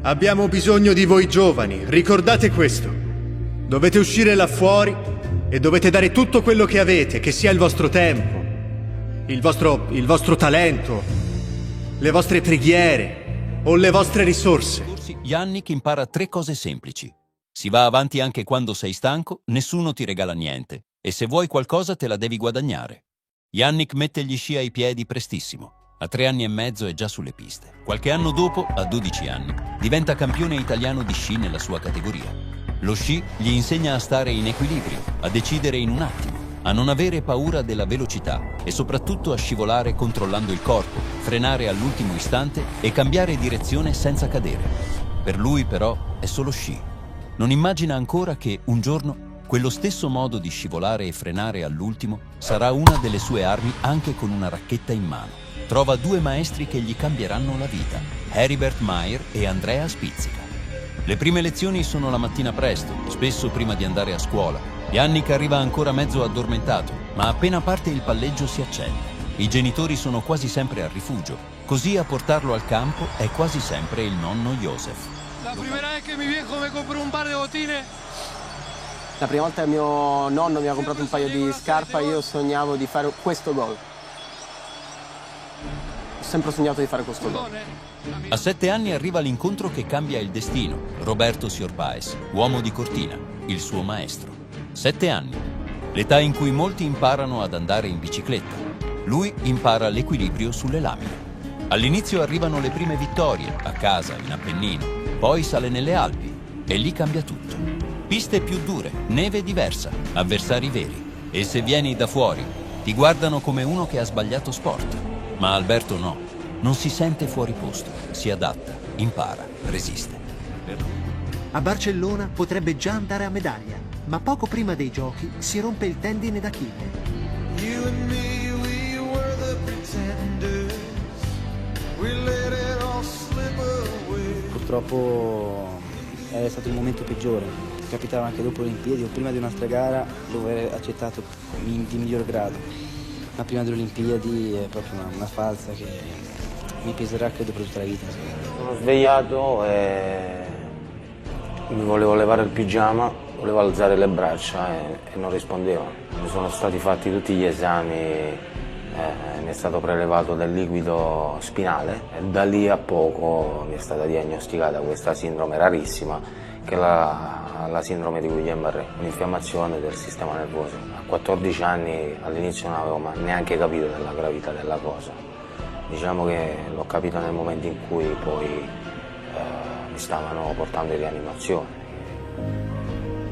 Abbiamo bisogno di voi giovani, ricordate questo. Dovete uscire là fuori e dovete dare tutto quello che avete, che sia il vostro tempo, il vostro talento, le vostre preghiere o le vostre risorse. Yannick impara 3 cose semplici. Si va avanti anche quando sei stanco, nessuno ti regala niente. E se vuoi qualcosa te la devi guadagnare. Yannick mette gli sci ai piedi prestissimo. A 3 anni e mezzo è già sulle piste. Qualche anno dopo, a 12 anni, diventa campione italiano di sci nella sua categoria. Lo sci gli insegna a stare in equilibrio, a decidere in un attimo, a non avere paura della velocità e soprattutto a scivolare controllando il corpo, frenare all'ultimo istante e cambiare direzione senza cadere. Per lui però è solo sci. Non immagina ancora che un giorno quello stesso modo di scivolare e frenare all'ultimo sarà una delle sue armi anche con una racchetta in mano. Trova 2 maestri che gli cambieranno la vita, Heribert Meyer e Andrea Spizzica. Le prime lezioni sono la mattina presto, spesso prima di andare a scuola. Yannick arriva ancora mezzo addormentato, ma appena parte il palleggio si accende. I genitori sono quasi sempre al rifugio, così a portarlo al campo è quasi sempre il nonno Joseph. La primera vez che mi viejo me compró un par de botines. La prima volta che mio nonno mi ha comprato un paio di scarpe, io sognavo di fare questo gol. Ho sempre sognato di fare questo gol. A 7 anni arriva l'incontro che cambia il destino. Roberto Siorpaes, uomo di Cortina, il suo maestro. 7 anni, l'età in cui molti imparano ad andare in bicicletta. Lui impara l'equilibrio sulle lamine. All'inizio arrivano le prime vittorie, a casa, in Appennino, poi sale nelle Alpi e lì cambia tutto. Piste più dure, neve diversa, avversari veri. E se vieni da fuori, ti guardano come uno che ha sbagliato sport. Ma Alberto no, non si sente fuori posto, si adatta, impara, resiste. A Barcellona potrebbe già andare a medaglia, ma poco prima dei giochi si rompe il tendine d'Achille. Purtroppo è stato il momento peggiore. Capitava anche dopo le Olimpiadi o prima di un'altra gara dove è accettato di miglior grado. Ma prima delle Olimpiadi è proprio una falsa che mi peserà credo per tutta la vita. Sono svegliato e mi volevo levare il pigiama, volevo alzare le braccia e non rispondevo. Mi sono stati fatti tutti gli esami, mi è stato prelevato del liquido spinale e da lì a poco mi è stata diagnosticata questa sindrome rarissima che è la sindrome di Guillain-Barré, un'infiammazione del sistema nervoso. A 14 anni all'inizio non avevo neanche capito della gravità della cosa. Diciamo che l'ho capito nel momento in cui poi mi stavano portando in rianimazione.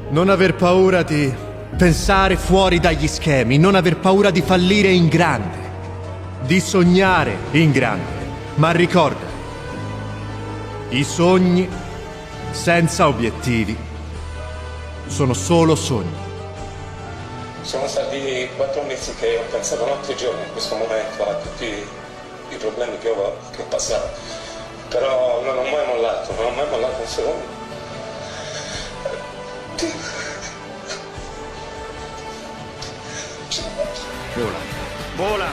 Non aver paura di pensare fuori dagli schemi, non aver paura di fallire in grande, di sognare in grande. Ma ricorda, i sogni senza obiettivi sono solo sogni. Sono stati 4 mesi che ho pensato notte e giorno in questo momento a tutti i problemi che ho passato, però non ho mai mollato un secondo. Vola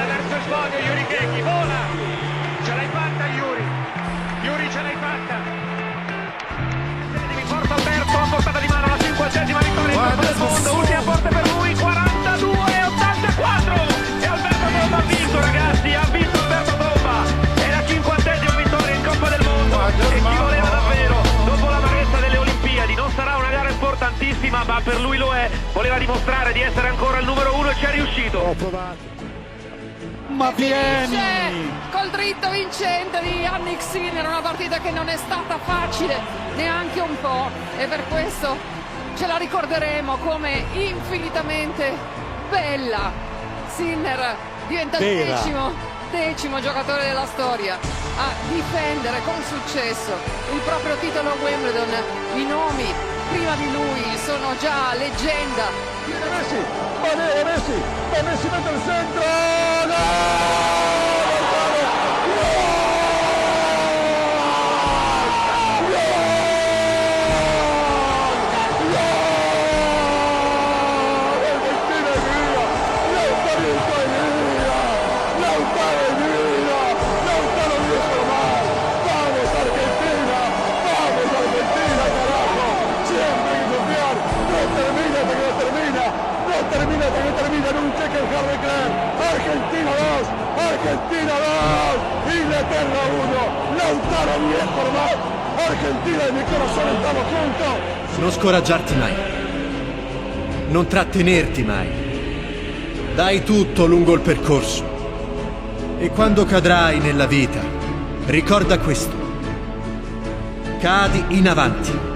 verso il podio, Yuri Keki, vola! Ce l'hai fatta Yuri ce l'hai fatta! Forza Alberto a portata di mano la 50ª vittoria in Coppa del Mondo, ultima forte per lui, 42,84! E Alberto Tomba ha vinto ragazzi, ha vinto Alberto Tomba! È la 50ª vittoria in Coppa del Mondo e ci voleva davvero, dopo l'amarezza delle Olimpiadi, non sarà una gara importantissima ma per lui lo è, voleva dimostrare di essere ancora il numero 1 e ci è riuscito! Ho provato. Ma vieni! Col dritto vincente di Yannick Sinner, una partita che non è stata facile neanche un po' e per questo ce la ricorderemo come infinitamente bella. Sinner diventa il decimo giocatore della storia a difendere con successo il proprio titolo Wimbledon. I nomi prima di lui sono già leggenda. Messi mette il centro, gol! Argentina 2, Inglaterra 1, Lautaro mi è formato, Argentina e mi corazón estamos juntos. Non scoraggiarti mai. Non trattenerti mai. Dai tutto lungo il percorso. E quando cadrai nella vita, ricorda questo. Cadi in avanti.